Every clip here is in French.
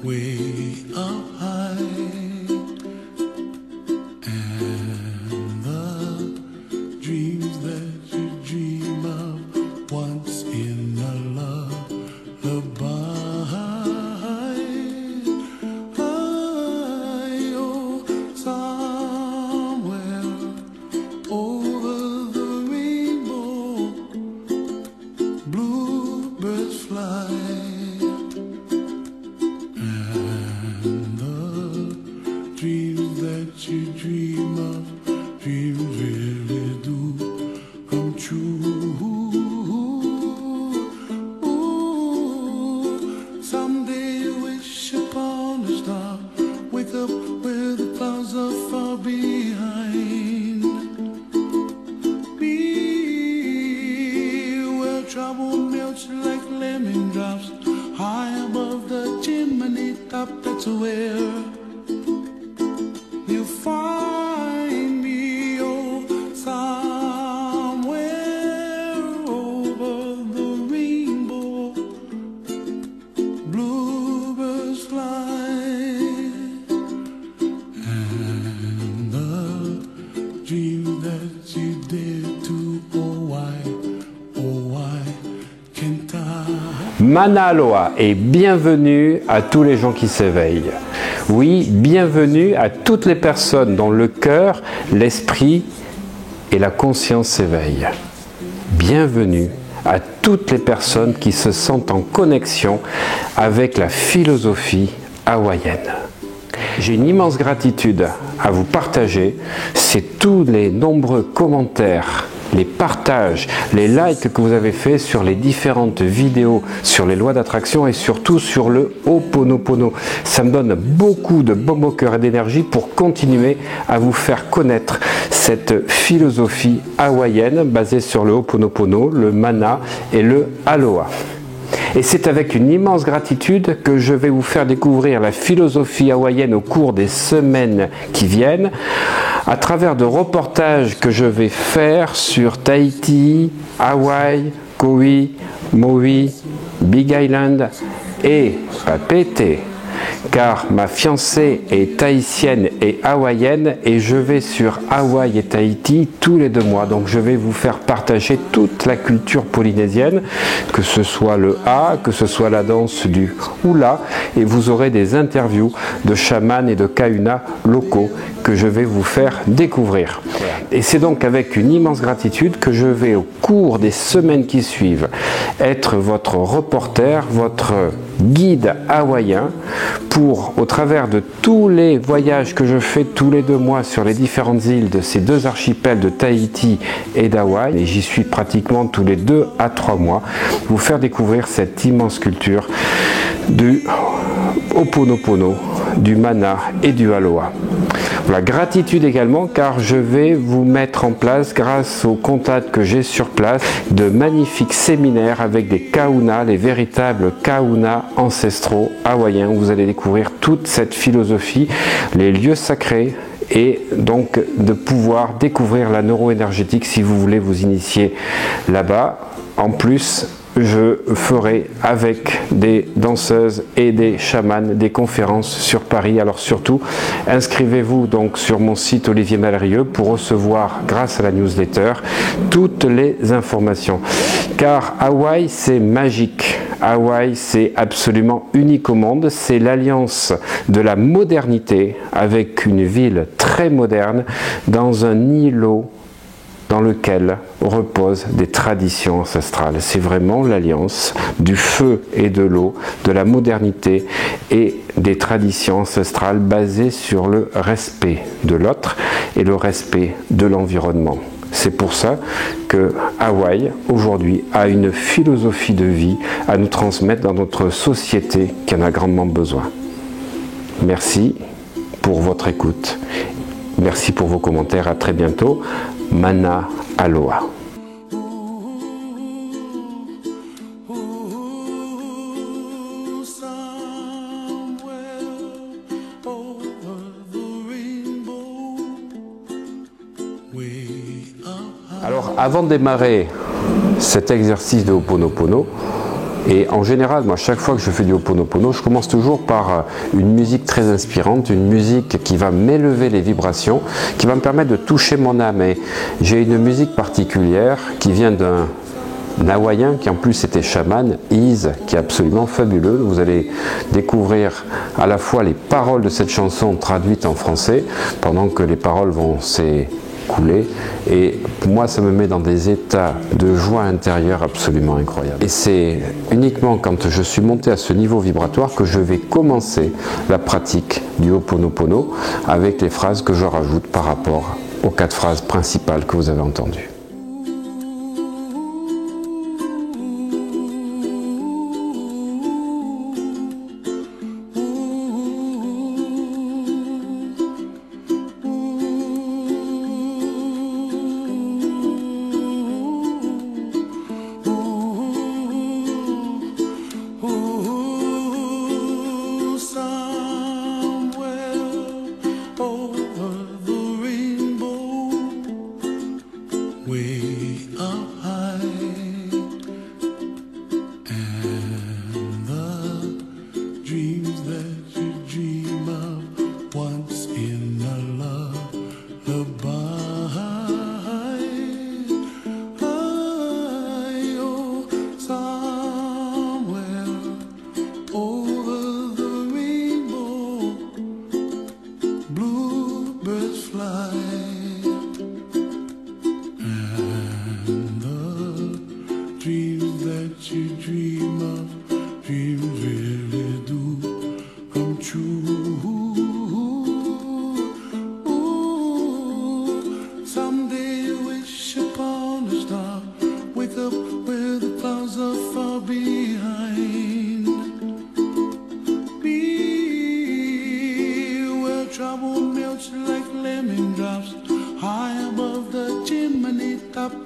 way up high, and the dreams that you dream of once in a lullaby. Oh, somewhere over the rainbow, bluebirds fly. Dreams that you dream of, dreams really do come true. Ooh, someday you wish upon a star, wake up where the clouds are far behind me, where trouble melts like lemon drops, high above the chimney top. That's where you find me, oh, somewhere over the rainbow, bluebirds fly, and the dream that you dare to, oh why can't I? Mana Aloha et bienvenue à tous les gens qui s'éveillent. Oui, bienvenue à toutes les personnes dont le cœur, l'esprit et la conscience s'éveillent. Bienvenue à toutes les personnes qui se sentent en connexion avec la philosophie hawaïenne. J'ai une immense gratitude à vous partager, c'est tous les nombreux commentaires, les partages, les likes que vous avez fait sur les différentes vidéos sur les lois d'attraction et surtout sur le Ho'oponopono. Ça me donne beaucoup de baume au cœur et d'énergie pour continuer à vous faire connaître cette philosophie hawaïenne basée sur le Ho'oponopono, le mana et le aloha. Et c'est avec une immense gratitude que je vais vous faire découvrir la philosophie hawaïenne au cours des semaines qui viennent, à travers de reportages que je vais faire sur Tahiti, Hawaï, Kauai, Maui, Big Island et Papeete, car ma fiancée est tahitienne et hawaïenne et je vais sur Hawaï et Tahiti tous les 2 mois. Donc je vais vous faire partager toute la culture polynésienne, que ce soit le ha, que ce soit la danse du hula, et vous aurez des interviews de chamans et de kahuna locaux que je vais vous faire découvrir. Et c'est donc avec une immense gratitude que je vais au cours des semaines qui suivent être votre reporter, votre guide hawaïen pour, au travers de tous les voyages que je fais tous les 2 mois sur les différentes îles de ces 2 archipels de Tahiti et d'Hawaï, et j'y suis pratiquement tous les 2 à 3 mois, vous faire découvrir cette immense culture du Ho'oponopono, du mana et du aloha. La gratitude également car je vais vous mettre en place, grâce aux contacts que j'ai sur place, de magnifiques séminaires avec des kahuna, les véritables kahuna ancestraux hawaïens. Vous allez découvrir toute cette philosophie, les lieux sacrés, et donc de pouvoir découvrir la neuroénergétique si vous voulez vous initier là-bas. En plus, je ferai avec des danseuses et des chamans des conférences sur Paris. Alors surtout, inscrivez-vous donc sur mon site Olivier Malrieux pour recevoir, grâce à la newsletter, toutes les informations. Car Hawaï, c'est magique. Hawaï, c'est absolument unique au monde. C'est l'alliance de la modernité avec une ville très moderne dans un îlot dans lequel reposent des traditions ancestrales. C'est vraiment l'alliance du feu et de l'eau, de la modernité et des traditions ancestrales basées sur le respect de l'autre et le respect de l'environnement. C'est pour ça que Hawaï, aujourd'hui, a une philosophie de vie à nous transmettre dans notre société qui en a grandement besoin. Merci pour votre écoute. Merci pour vos commentaires. À très bientôt. Mana Aloha. Alors, avant de démarrer cet exercice de Ho'oponopono, Et en général, moi, chaque fois que je fais du Ho'oponopono, je commence toujours par une musique très inspirante, une musique qui va m'élever les vibrations, qui va me permettre de toucher mon âme. Et j'ai une musique particulière qui vient d'un hawaïen qui en plus était chaman, Iz, qui est absolument fabuleux. Vous allez découvrir à la fois les paroles de cette chanson traduites en français, pendant que les paroles vont s'écouler. Et pour moi, ça me met dans des états de joie intérieure absolument incroyables. Et c'est uniquement quand je suis monté à ce niveau vibratoire que je vais commencer la pratique du Ho'oponopono avec les phrases que je rajoute par rapport aux 4 phrases principales que vous avez entendues.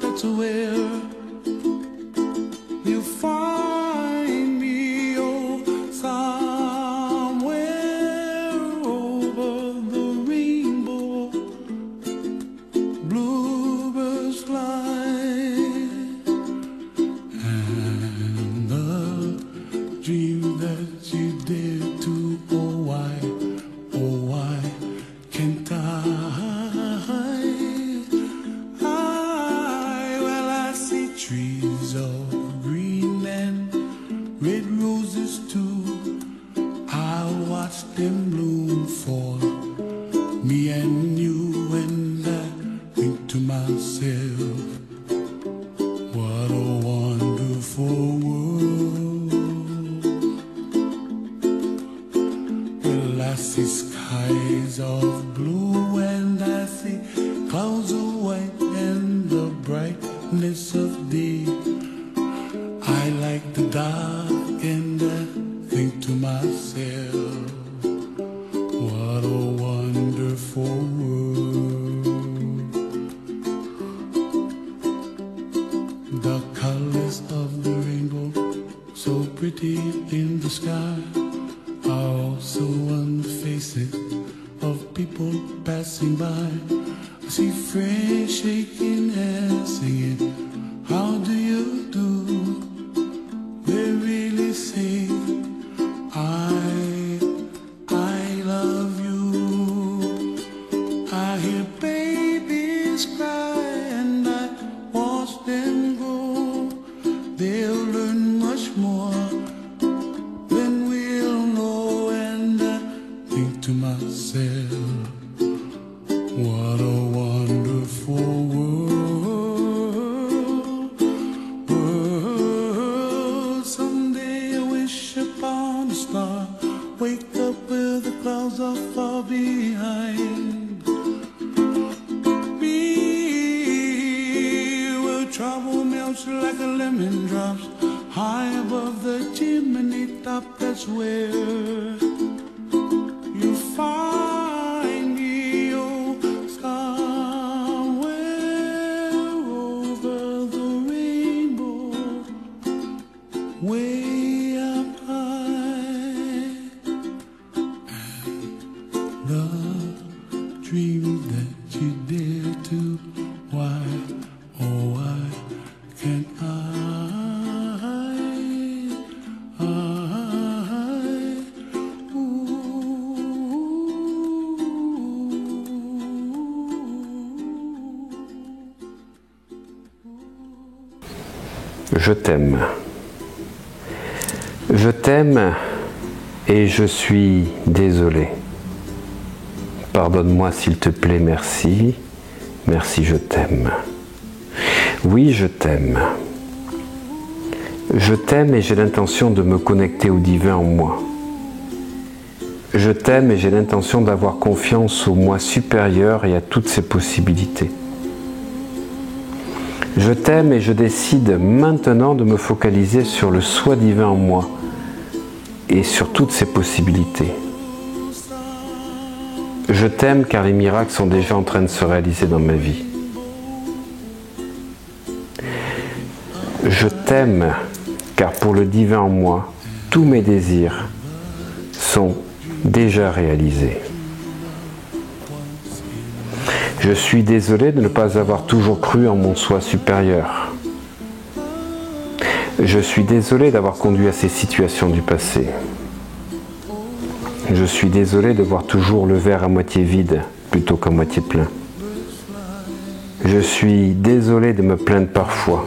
That's where you find me, oh, somewhere over the rainbow. Bluebirds fly, and the dream that you dare to, oh why can't I? Trees of green and red roses too, I watch them bloom for me and you, and I think to myself, what a wonderful world. Well, I see skies of blue and I see clouds of white and the brightness of day. I like the dark and I think to myself, what a wonderful world. The colors of the rainbow, so pretty in the sky, are also on the faces of people passing by. I see friends shaking hands, singing, how do you do? They really say, I love you. I hear babies cry and I watch them grow. They'll learn much more than we'll know, and I think to myself, what a wonderful world. Someday I wish upon a star, wake up where the clouds are far behind me, where trouble melts like a lemon drops high above the chimney top. That's where you find me, oh, somewhere over the rainbow, way up high. And the dreams that you dare to, why, oh why can't I? je t'aime. Je t'aime et je suis désolé. Pardonne-moi s'il te plaît, merci. Merci, je t'aime. Oui, je t'aime. Je t'aime et j'ai l'intention de me connecter au divin en moi. Je t'aime et j'ai l'intention d'avoir confiance au moi supérieur et à toutes ses possibilités. Je t'aime et je décide maintenant de me focaliser sur le soi divin en moi et sur toutes ses possibilités. Je t'aime car les miracles sont déjà en train de se réaliser dans ma vie. Je t'aime car pour le divin en moi, tous mes désirs sont déjà réalisés. Je suis désolé de ne pas avoir toujours cru en mon soi supérieur. Je suis désolé d'avoir conduit à ces situations du passé. Je suis désolé de voir toujours le verre à moitié vide plutôt qu'à moitié plein. Je suis désolé de me plaindre parfois.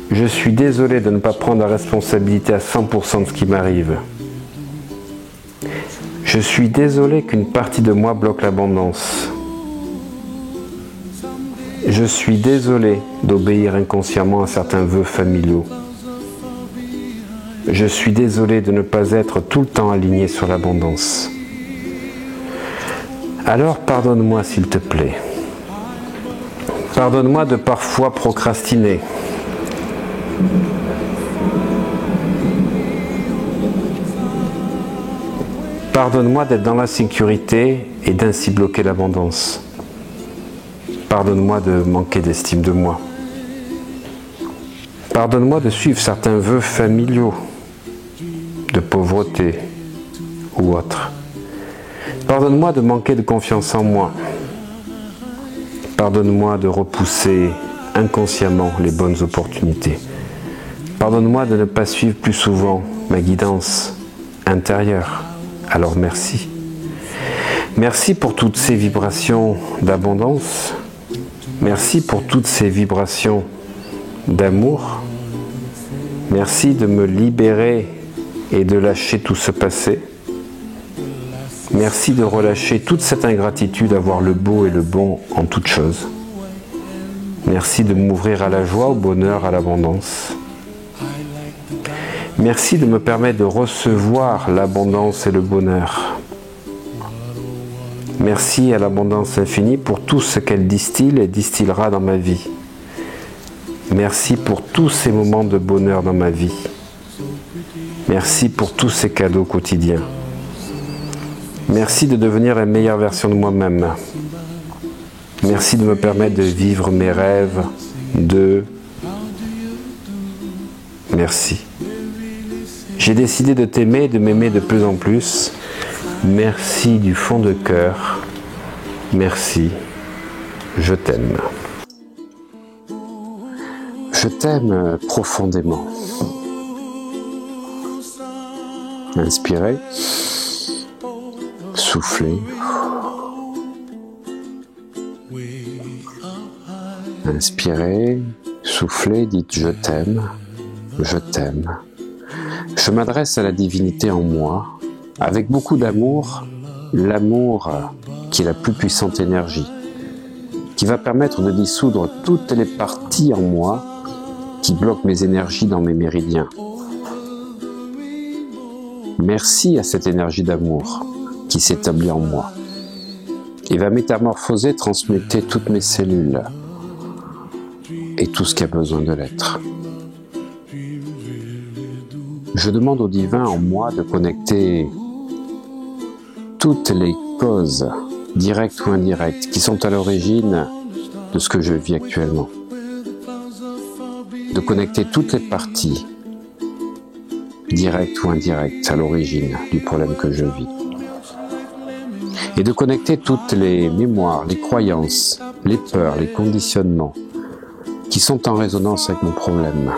Je suis désolé de ne pas prendre la responsabilité à 100% de ce qui m'arrive. Je suis désolé qu'une partie de moi bloque l'abondance. Je suis désolé d'obéir inconsciemment à certains vœux familiaux. Je suis désolé de ne pas être tout le temps aligné sur l'abondance. Alors pardonne-moi s'il te plaît. Pardonne-moi de parfois procrastiner. Pardonne-moi d'être dans l'insécurité et d'ainsi bloquer l'abondance. Pardonne-moi de manquer d'estime de moi. Pardonne-moi de suivre certains vœux familiaux, de pauvreté ou autres. Pardonne-moi de manquer de confiance en moi. Pardonne-moi de repousser inconsciemment les bonnes opportunités. Pardonne-moi de ne pas suivre plus souvent ma guidance intérieure. Alors merci. Merci pour toutes ces vibrations d'abondance. Merci pour toutes ces vibrations d'amour. Merci de me libérer et de lâcher tout ce passé. Merci de relâcher toute cette ingratitude à voir le beau et le bon en toutes choses. Merci de m'ouvrir à la joie, au bonheur, à l'abondance. Merci de me permettre de recevoir l'abondance et le bonheur. Merci à l'abondance infinie pour tout ce qu'elle distille et distillera dans ma vie. Merci pour tous ces moments de bonheur dans ma vie. Merci pour tous ces cadeaux quotidiens. Merci de devenir la meilleure version de moi-même. Merci de me permettre de vivre mes rêves. Merci. J'ai décidé de t'aimer et de m'aimer de plus en plus. Merci du fond de cœur. Merci. Je t'aime. Je t'aime profondément. Inspirez. Soufflez. Inspirez. Soufflez. Dites je t'aime. Je t'aime. Je m'adresse à la divinité en moi, avec beaucoup d'amour, l'amour qui est la plus puissante énergie, qui va permettre de dissoudre toutes les parties en moi qui bloquent mes énergies dans mes méridiens. Merci à cette énergie d'amour qui s'établit en moi et va métamorphoser, transmuter toutes mes cellules et tout ce qui a besoin de l'être. Je demande au divin en moi de connecter toutes les causes, directes ou indirectes, qui sont à l'origine de ce que je vis actuellement. De connecter toutes les parties, directes ou indirectes, à l'origine du problème que je vis. Et de connecter toutes les mémoires, les croyances, les peurs, les conditionnements qui sont en résonance avec mon problème.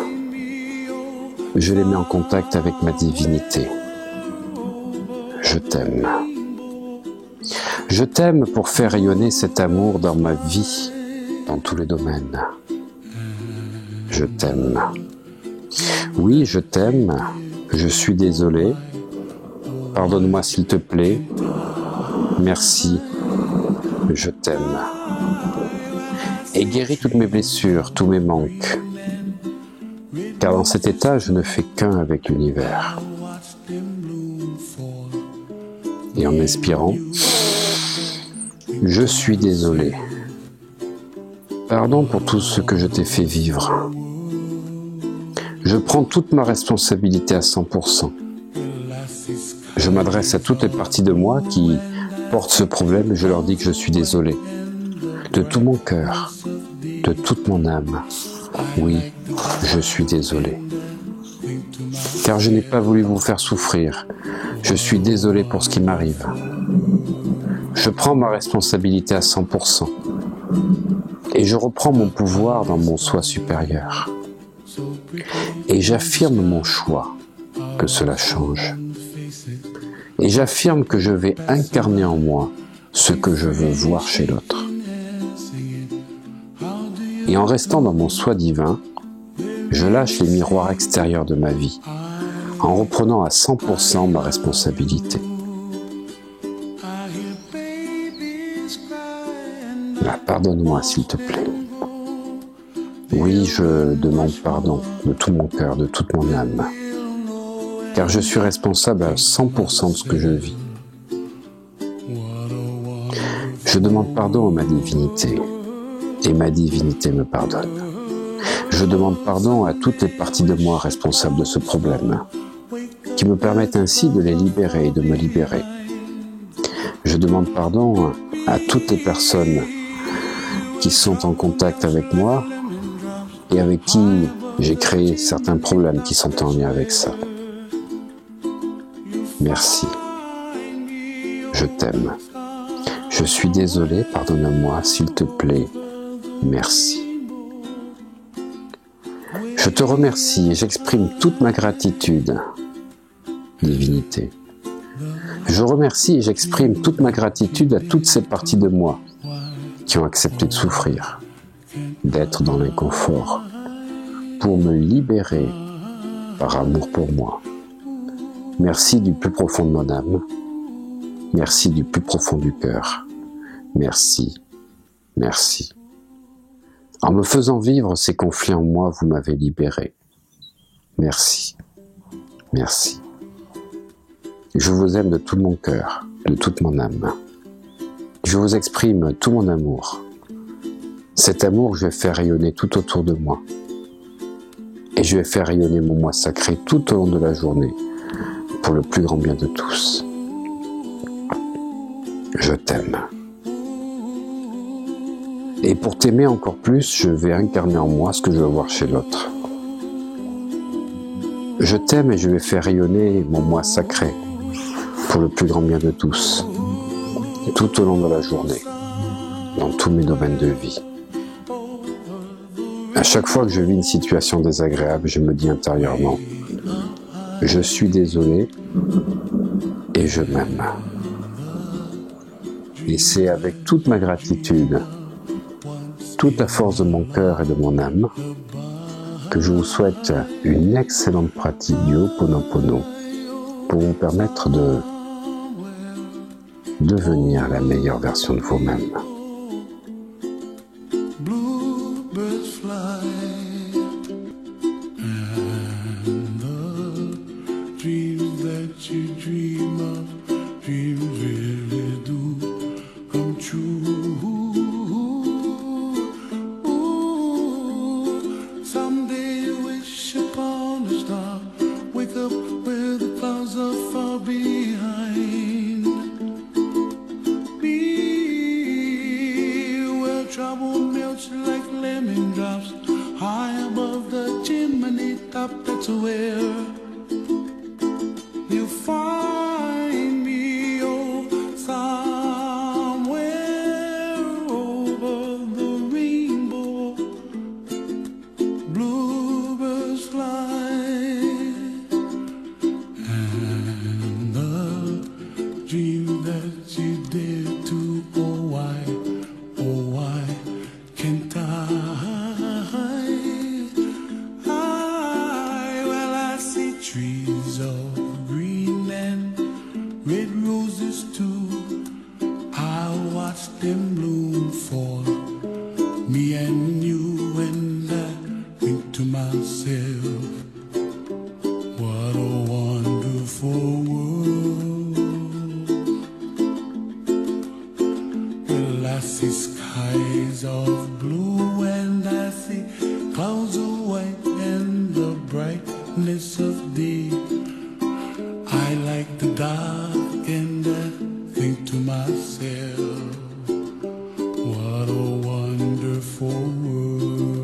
Je les mets en contact avec ma divinité. Je t'aime. Je t'aime pour faire rayonner cet amour dans ma vie, dans tous les domaines. je t'aime. Oui, je t'aime, je suis désolé. Pardonne-moi s'il te plaît. Merci, je t'aime. Et guéris toutes mes blessures, tous mes manques. Car dans cet état, je ne fais qu'un avec l'univers. Et en inspirant, je suis désolé. Pardon pour tout ce que je t'ai fait vivre. Je prends toute ma responsabilité à 100%. Je m'adresse à toutes les parties de moi qui portent ce problème et je leur dis que je suis désolé. De tout mon cœur, de toute mon âme. Oui, je suis désolé. Car je n'ai pas voulu vous faire souffrir. Je suis désolé pour ce qui m'arrive. Je prends ma responsabilité à 100%. Et je reprends mon pouvoir dans mon soi supérieur. Et j'affirme mon choix que cela change. Et j'affirme que je vais incarner en moi ce que je veux voir chez l'autre. Et en restant dans mon soi divin, je lâche les miroirs extérieurs de ma vie, en reprenant à 100% ma responsabilité. Pardonne-moi s'il te plaît. Oui, je demande pardon de tout mon cœur, de toute mon âme, car je suis responsable à 100% de ce que je vis. Je demande pardon à ma divinité, et ma divinité me pardonne. Je demande pardon à toutes les parties de moi responsables de ce problème, qui me permettent ainsi de les libérer et de me libérer. Je demande pardon à toutes les personnes qui sont en contact avec moi et avec qui j'ai créé certains problèmes qui sont en lien avec ça. Merci. Je t'aime. Je suis désolé, pardonne-moi, s'il te plaît. Merci. Je te remercie et j'exprime toute ma gratitude, divinité. Je remercie et j'exprime toute ma gratitude à toutes ces parties de moi qui ont accepté de souffrir, d'être dans l'inconfort, pour me libérer par amour pour moi. Merci du plus profond de mon âme, merci du plus profond du cœur, merci, merci. En me faisant vivre ces conflits en moi, vous m'avez libéré. Merci, merci. Je vous aime de tout mon cœur, de toute mon âme. Je vous exprime tout mon amour. Cet amour, je vais faire rayonner tout autour de moi. Et je vais faire rayonner mon moi sacré tout au long de la journée, pour le plus grand bien de tous. Je t'aime. Et pour t'aimer encore plus, je vais incarner en moi ce que je veux voir chez l'autre. Je t'aime et je vais faire rayonner mon moi sacré, pour le plus grand bien de tous, tout au long de la journée, dans tous mes domaines de vie. À chaque fois que je vis une situation désagréable, je me dis intérieurement, je suis désolé et je m'aime. Et c'est avec toute ma gratitude, toute la force de mon cœur et de mon âme, que je vous souhaite une excellente pratique du Ho'oponopono pour vous permettre de devenir la meilleure version de vous-même. Bluebirds fly, and the dreams that you dream of, dreams really do come true. Someday you wish upon a star, wake up where the clouds are far behind. Trouble melts like lemon drops high above the chimney top. That's where you find me, oh, somewhere over the rainbow. Bluebirds fly, and the dream that you dare to, oh why can't I world. Well, I see skies of blue and I see clouds of white and the brightness of day. I like the dark and I think to myself, what a wonderful world.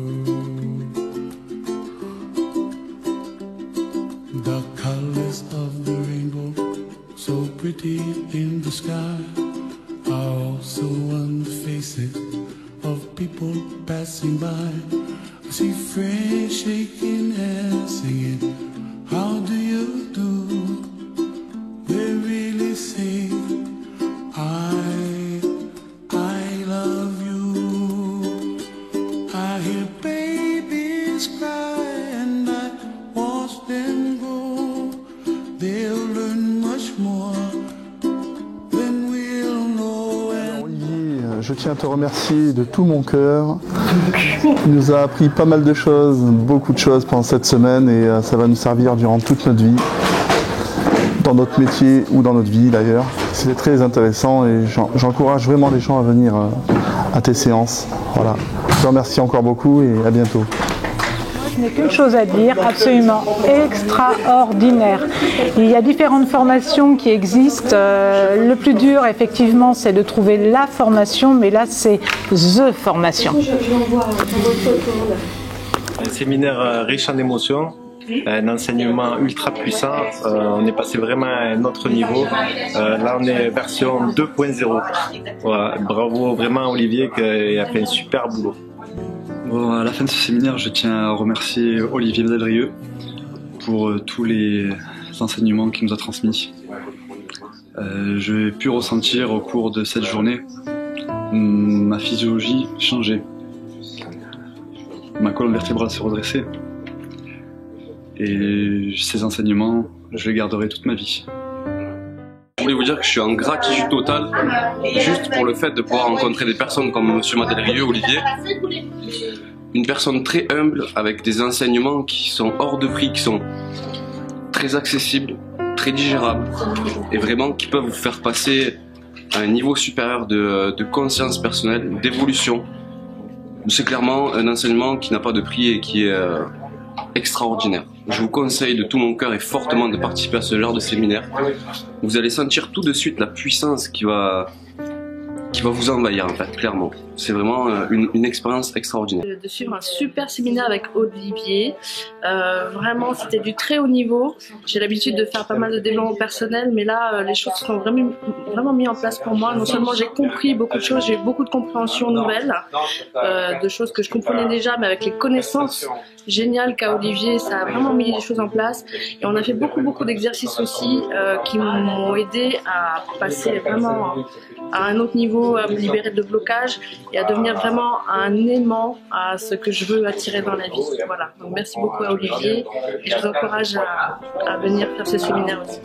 The colors of the rainbow, so pretty in the sky, are also on the faces of people passing by. I see friends shaking hands, singing, how do you do? They really say, I love you. I hear babies cry and I watch them grow. They'll learn much more than we'll know. Olivier, je tiens à te remercier de tout mon cœur. Tu nous as appris pas mal de choses, beaucoup de choses pendant cette semaine et ça va nous servir durant toute notre vie, dans notre métier ou dans notre vie d'ailleurs. C'était très intéressant et j'encourage vraiment les gens à venir à tes séances. Voilà. Je te remercie encore beaucoup et à bientôt. Je n'ai qu'une chose à dire, absolument extraordinaire. Il y a différentes formations qui existent. Le plus dur, effectivement, c'est de trouver la formation, mais là, c'est THE formation. Un séminaire riche en émotions, un enseignement ultra puissant. On est passé vraiment à un autre niveau. Là, on est version 2.0. Voilà. Bravo vraiment Olivier qui a fait un super boulot. Bon, à la fin de ce séminaire, je tiens à remercier Olivier Delrieux pour tous les enseignements qu'il nous a transmis. J'ai pu ressentir au cours de cette journée ma physiologie changer. Ma colonne vertébrale s'est redressée. Et ces enseignements, je les garderai toute ma vie. Je voulais vous dire que je suis en gratitude totale, juste pour le fait de pouvoir rencontrer des personnes comme M. Delrieux, Olivier. Une personne très humble, avec des enseignements qui sont hors de prix, qui sont très accessibles, très digérables, et vraiment qui peuvent vous faire passer à un niveau supérieur de conscience personnelle, d'évolution. C'est clairement un enseignement qui n'a pas de prix et qui est extraordinaire. Je vous conseille de tout mon cœur et fortement de participer à ce genre de séminaire. Vous allez sentir tout de suite la puissance qui va vous envahir en fait, clairement. C'est vraiment une expérience extraordinaire. De suivre un super séminaire avec Olivier, vraiment c'était du très haut niveau. J'ai l'habitude de faire pas mal de développement personnel, mais là les choses sont vraiment mises en place pour moi. Non seulement j'ai compris beaucoup de choses, j'ai eu beaucoup de compréhension nouvelle, de choses que je comprenais déjà, mais avec les connaissances géniales qu'a Olivier, ça a vraiment mis les choses en place. Et on a fait beaucoup d'exercices aussi qui m'ont aidé à passer vraiment à un autre niveau, à me libérer de blocage et à devenir vraiment un aimant à ce que je veux attirer dans la vie. Voilà. Donc merci beaucoup à Olivier et je vous encourage à venir faire ce séminaire aussi.